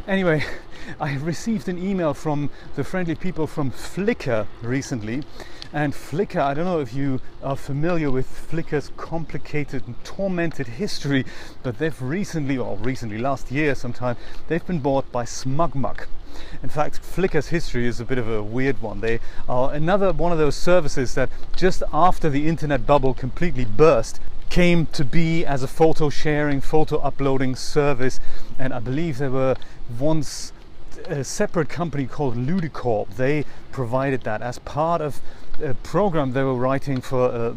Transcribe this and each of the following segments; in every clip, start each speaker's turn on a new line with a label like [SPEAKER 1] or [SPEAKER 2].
[SPEAKER 1] Anyway, I received an email from the friendly people from Flickr recently. And Flickr, I don't know if you are familiar with Flickr's complicated and tormented history, but they've recently, last year sometime, they've been bought by SmugMug. In fact, Flickr's history is a bit of a weird one. They are another one of those services that just after the internet bubble completely burst, came to be as a photo sharing, photo uploading service. And I believe they were once a separate company called Ludicorp. They provided that as part of a program they were writing for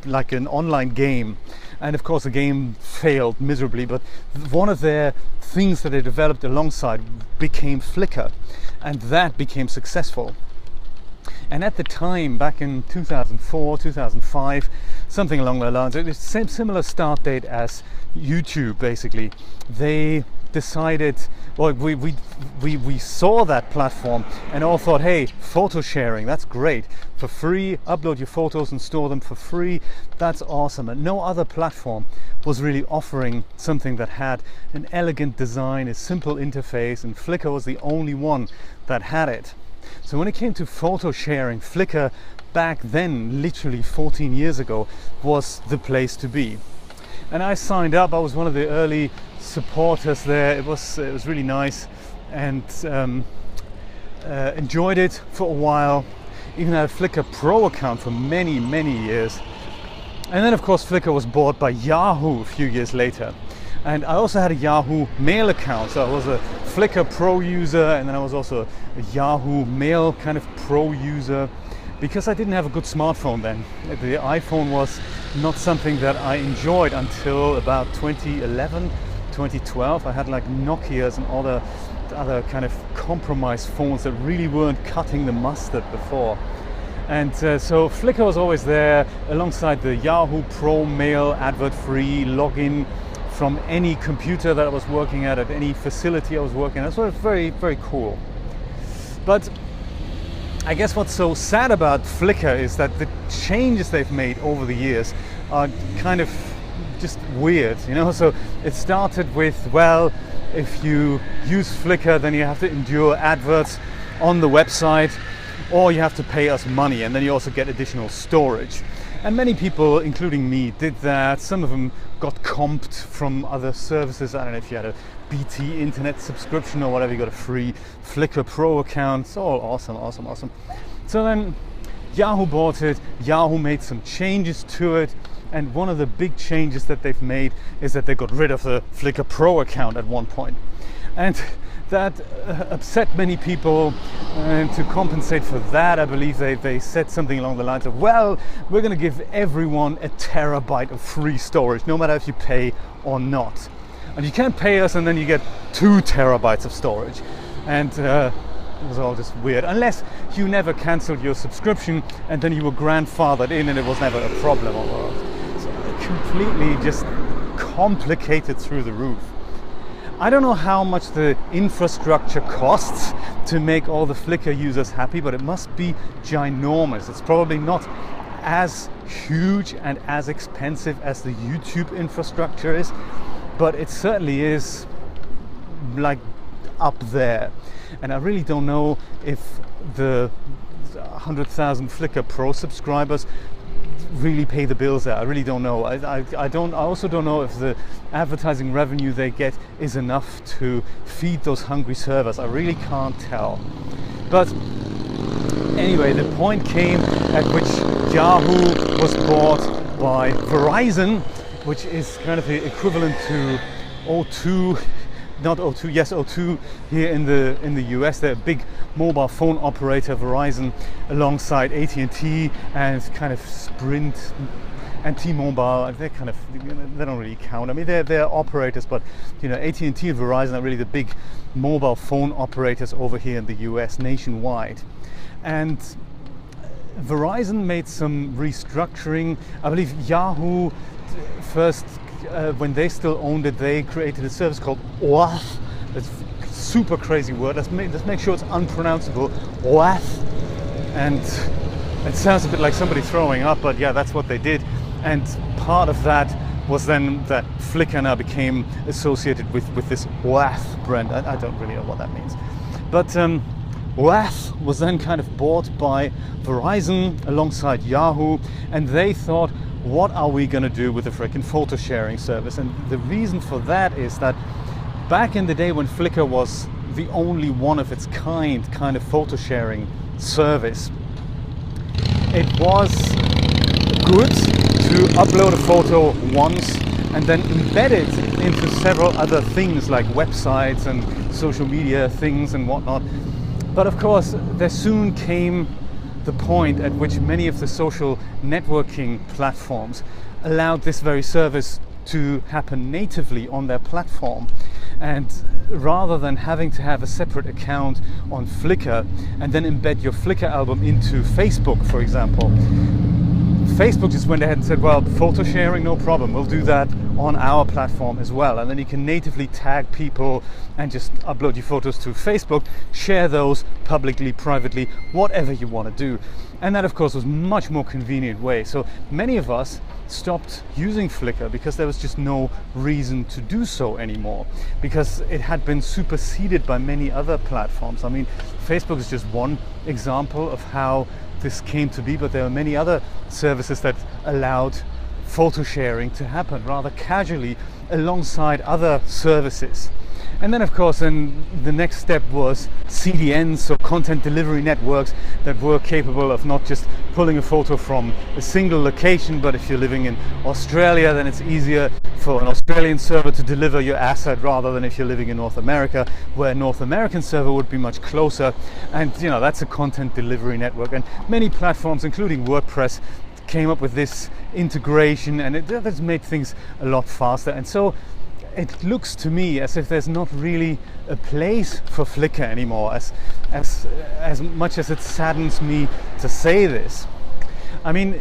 [SPEAKER 1] like an online game, and of course the game failed miserably, but one of their things that they developed alongside became Flickr, and that became successful. And at the time, back in 2004, 2005, something along those lines, it's same similar start date as YouTube basically. They decided, well, we saw that platform and all thought, hey, photo sharing, that's great, for free, upload your photos and store them for free, that's awesome. And no other platform was really offering something that had an elegant design, a simple interface, and Flickr was the only one that had it. So when it came to photo sharing, Flickr back then, literally 14 years ago, was the place to be. And I signed up. I was one of the early supporters there. It was really nice, and enjoyed it for a while. Even had a Flickr Pro account for many years. And then of course Flickr was bought by Yahoo a few years later. And I also had a Yahoo Mail account, so I was a Flickr Pro user, and then I was also a Yahoo Mail kind of Pro user, because I didn't have a good smartphone then. The iPhone was not something that I enjoyed until about 2011, 2012. I had like Nokias and other kind of compromise phones that really weren't cutting the mustard before. And so Flickr was always there alongside the Yahoo Pro Mail advert-free login from any computer that I was working at any facility I was working at. So it was very cool. But I guess what's so sad about Flickr is that the changes they've made over the years are kind of just weird, you know. So it started with, well, if you use Flickr, then you have to endure adverts on the website, or you have to pay us money, and then you also get additional storage. And many people, including me, did that. Some of them got comped from other services. I don't know if you had a BT internet subscription or whatever, you got a free Flickr Pro account. It's all awesome. So then Yahoo bought it. Yahoo made some changes to it. And one of the big changes that they've made is that they got rid of the Flickr Pro account at one point. And that upset many people, and to compensate for that, I believe they said something along the lines of, well, we're going to give everyone a terabyte of free storage, no matter if you pay or not. And you can't pay us, and then you get 2 terabytes of storage. And it was all just weird, unless you never cancelled your subscription and then you were grandfathered in and it was never a problem. So completely just complicated through the roof. I don't know how much the infrastructure costs to make all the Flickr users happy, but it must be ginormous. It's probably not as huge and as expensive as the YouTube infrastructure is, but it certainly is like up there. And I really don't know if the 100,000 Flickr Pro subscribers really pay the bills there. I really don't know. I also don't know if the advertising revenue they get is enough to feed those hungry servers. I really can't tell. But anyway, the point came at which Yahoo was bought by Verizon, which is kind of the equivalent to O2. Not O2, yes, O2 here in the US. They're a big mobile phone operator, Verizon, alongside AT&T and kind of Sprint and T-Mobile. They don't really count. I mean, they're operators, but you know, AT&T and Verizon are really the big mobile phone operators over here in the US nationwide. And Verizon made some restructuring. I believe Yahoo first, when they still owned it, they created a service called OAuth. It's a super crazy word. Let's make sure it's unpronounceable. OAuth. And it sounds a bit like somebody throwing up, but yeah, that's what they did. And part of that was then that Flickr now became associated with this WAF brand. I don't really know what that means. But WAF was then kind of bought by Verizon alongside Yahoo, and they thought, what are we going to do with the frickin' photo sharing service? And the reason for that is that back in the day when Flickr was the only one of its kind of photo sharing service, it was good to upload a photo once and then embed it into several other things like websites and social media things and whatnot. But of course, there soon came the point at which many of the social networking platforms allowed this very service to happen natively on their platform. And rather than having to have a separate account on Flickr and then embed your Flickr album into Facebook, for example, Facebook just went ahead and said, well, photo sharing, no problem, we'll do that on our platform as well. And then you can natively tag people and just upload your photos to Facebook, share those publicly, privately, whatever you want to do. And that, of course, was a much more convenient way. So many of us stopped using Flickr because there was just no reason to do so anymore, because it had been superseded by many other platforms. I mean, Facebook is just one example of how this came to be, but there are many other services that allowed photo sharing to happen rather casually alongside other services. And then, of course, then the next step was CDNs, so content delivery networks that were capable of not just pulling a photo from a single location, but if you're living in Australia, then it's easier for an Australian server to deliver your asset rather than if you're living in North America, where a North American server would be much closer. And you know, that's a content delivery network. And many platforms, including WordPress, came up with this integration, and it has made things a lot faster. And so it looks to me as if there's not really a place for Flickr anymore, as much as it saddens me to say this. I mean,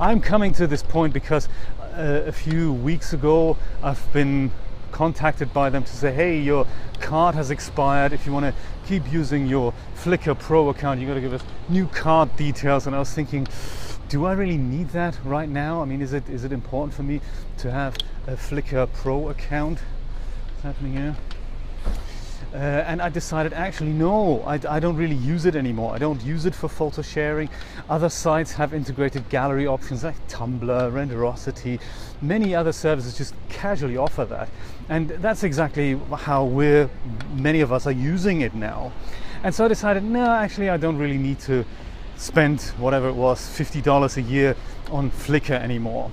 [SPEAKER 1] I'm coming to this point because a few weeks ago I've been contacted by them to say, hey, your card has expired. If you want to keep using your Flickr Pro account, you got to give us new card details. And I was thinking, do I really need that right now? I mean, is it important for me to have a Flickr Pro account? What's happening here? And I decided, actually, no, I don't really use it anymore. I don't use it for photo sharing. Other sites have integrated gallery options like Tumblr, Renderosity. Many other services just casually offer that. And that's exactly how many of us are using it now. And so I decided, no, actually, I don't really need to spend whatever it was, $50 a year on Flickr anymore.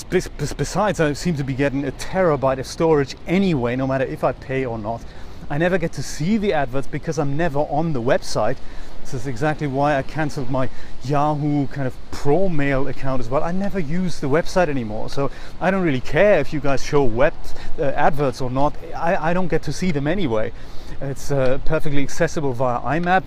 [SPEAKER 1] Besides, I seem to be getting a terabyte of storage anyway, no matter if I pay or not. I never get to see the adverts because I'm never on the website. This is exactly why I cancelled my Yahoo kind of pro mail account as well. I never use the website anymore, so I don't really care if you guys show web adverts or not. I don't get to see them anyway. It's perfectly accessible via IMAP.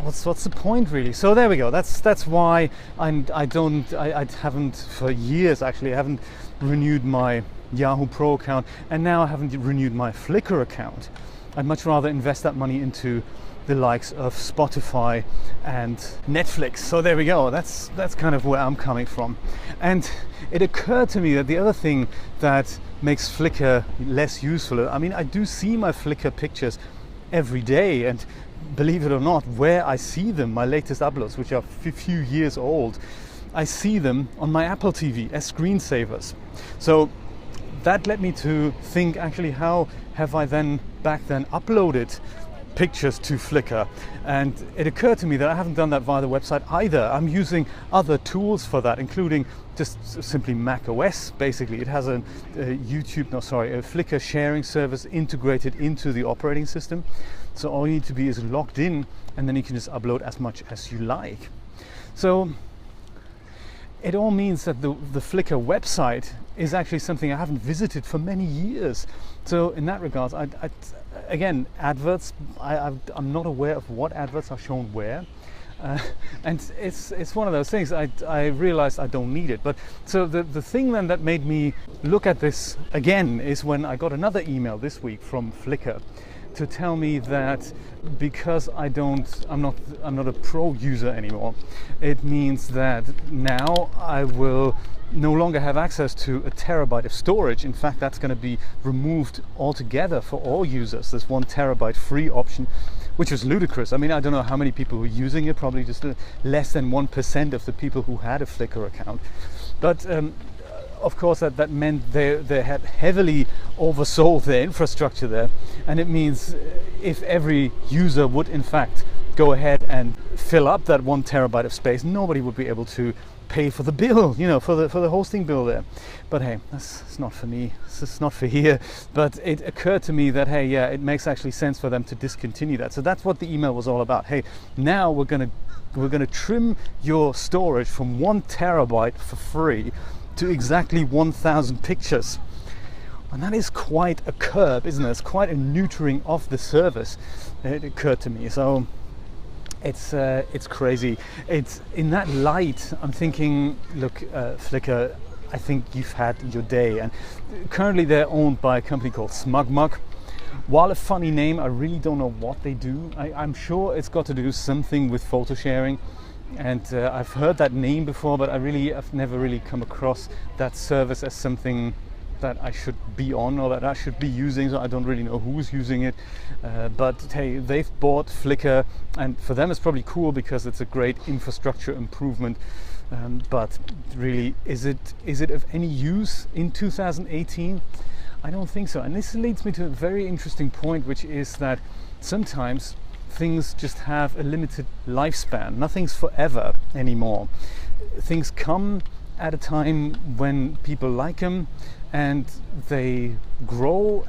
[SPEAKER 1] What's the point, really? So there we go. That's why I haven't for years, actually. I haven't renewed my Yahoo Pro account, and now I haven't renewed my Flickr account. I'd much rather invest that money into the likes of Spotify and Netflix. So there we go. That's kind of where I'm coming from. And it occurred to me that the other thing that makes Flickr less useful, I mean, I do see my Flickr pictures every day, and believe it or not, where I see them, my latest uploads, which are a few years old, I see them on my Apple TV as screensavers. So that led me to think, actually, how have I back then uploaded pictures to Flickr? And it occurred to me that I haven't done that via the website either. I'm using other tools for that, including just simply Mac OS. Basically, it has a Flickr sharing service integrated into the operating system. So all you need to be is logged in, and then you can just upload as much as you like. So it all means that the Flickr website is actually something I haven't visited for many years. So in that regard, again, adverts, I'm not aware of what adverts are shown where. And it's one of those things. I realized I don't need it. But so the thing then that made me look at this again is when I got another email this week from Flickr to tell me that because I'm not a pro user anymore, it means that now I will no longer have access to a terabyte of storage. In fact, that's going to be removed altogether for all users, this 1 terabyte free option, which was ludicrous. I mean, I don't know how many people were using it, probably just less than 1% of the people who had a Flickr account. But of course that meant they had heavily oversold their infrastructure there, and it means if every user would in fact go ahead and fill up that 1 terabyte of space, nobody would be able to pay for the bill, for the hosting bill there. But hey, that's not for me. This is not for here. But it occurred to me that hey, yeah, it makes actually sense for them to discontinue that. So that's what the email was all about. Hey, now we're gonna trim your storage from 1 terabyte for free to exactly 1,000 pictures. And that is quite a curb, isn't it? It's quite a neutering of the service. It occurred to me. So it's crazy. It's in that light, I'm thinking, look, Flickr, I think you've had your day. And currently they're owned by a company called SmugMug. While a funny name, I really don't know what they do. I'm sure it's got to do something with photo sharing. And I've heard that name before, but I've never really come across that service as something that I should be on or that I should be using, so I don't really know who's using it. But hey, they've bought Flickr, and for them it's probably cool because it's a great infrastructure improvement. But really, is it of any use in 2018? I don't think so. And this leads me to a very interesting point, which is that sometimes things just have a limited lifespan. Nothing's forever anymore. Things come at a time when people like them, and they grow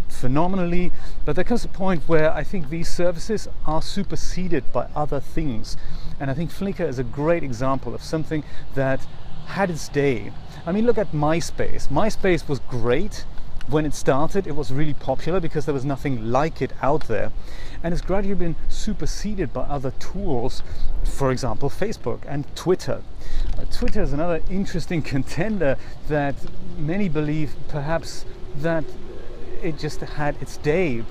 [SPEAKER 1] phenomenally, but there comes a point where I think these services are superseded by other things. And I think Flickr is a great example of something that had its day. I mean, look at MySpace. MySpace was great when it started. It was really popular because there was nothing like it out there, and it's gradually been superseded by other tools, for example Facebook and Twitter. Twitter is another interesting contender that many believe perhaps that it just had its day,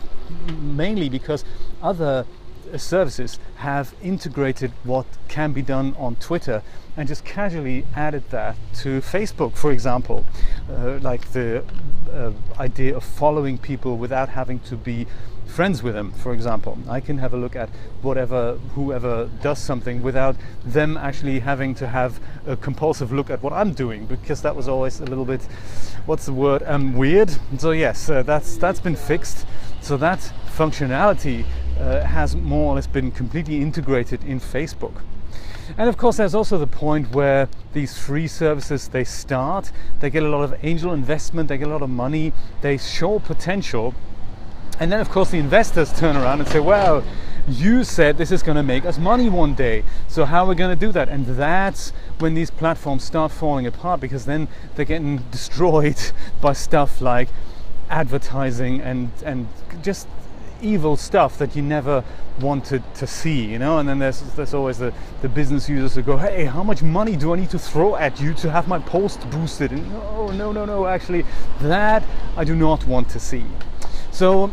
[SPEAKER 1] mainly because other services have integrated what can be done on Twitter and just casually added that to Facebook, for example, like the idea of following people without having to be friends with them, for example. I can have a look at whoever does something without them actually having to have a compulsive look at what I'm doing, because that was always a little bit, what's the word, weird. So yes, that's been fixed. So that functionality has more or less been completely integrated in Facebook. And of course there's also the point where these free services, they get a lot of angel investment, they get a lot of money, they show potential, and then of course the investors turn around and say, well, you said this is going to make us money one day, so how are we going to do that? And that's when these platforms start falling apart, because then they're getting destroyed by stuff like advertising and just evil stuff that you never wanted to see, and then there's always the business users who go, hey, how much money do I need to throw at you to have my post boosted? And no, actually that I do not want to see. So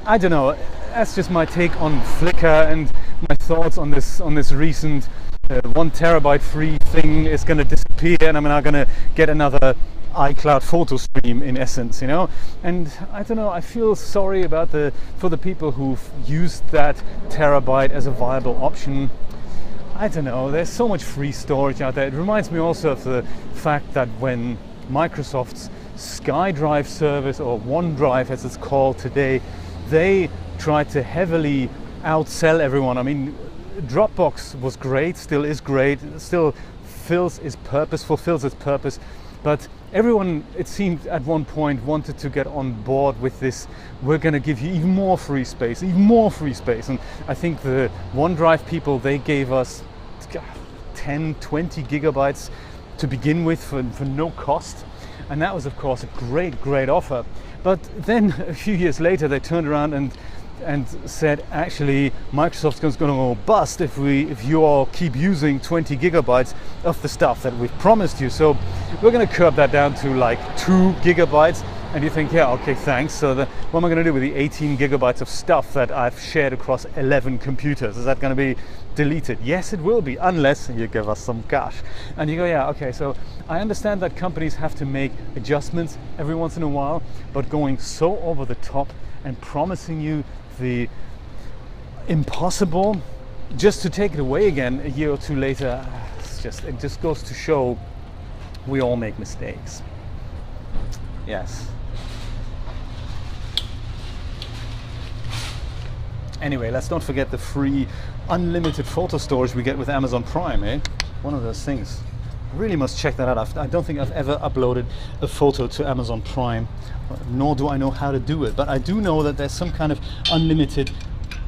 [SPEAKER 1] I don't know, that's just my take on Flickr and my thoughts on this recent 1 terabyte free thing is going to disappear, and I'm now going to get another iCloud photo stream in essence, and I don't know, I feel sorry for the people who've used that terabyte as a viable option. I don't know, there's so much free storage out there. It reminds me also of the fact that when Microsoft's SkyDrive service, or OneDrive as it's called today, they tried to heavily outsell everyone. I mean, Dropbox was great, still is great, still fulfills its purpose, but everyone, it seemed at one point, wanted to get on board with this, we're going to give you even more free space. And I think the OneDrive people, they gave us 10, 20 gigabytes to begin with for no cost. And that was, of course, a great offer. But then a few years later, they turned around and said, actually, Microsoft's going to go bust if you all keep using 20 gigabytes of the stuff that we've promised you. So we're going to curb that down to like 2 gigabytes. And you think, yeah, okay, thanks. So what am I going to do with the 18 gigabytes of stuff that I've shared across 11 computers? Is that going to be deleted? Yes, it will be, unless you give us some cash. And you go, yeah, okay, so I understand that companies have to make adjustments every once in a while, but going so over the top and promising you the impossible just to take it away again a year or two later, it just goes to show we all make mistakes. Yes. Anyway, let's not forget the free unlimited photo storage we get with Amazon Prime, eh? One of those things. I really must check that out. I don't think I've ever uploaded a photo to Amazon Prime, nor do I know how to do it. But I do know that there's some kind of unlimited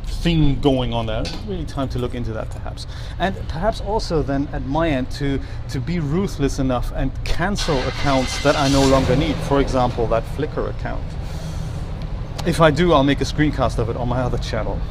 [SPEAKER 1] thing going on there. Really time to look into that perhaps. And perhaps also then at my end to be ruthless enough and cancel accounts that I no longer need. For example, that Flickr account. If I do, I'll make a screencast of it on my other channel.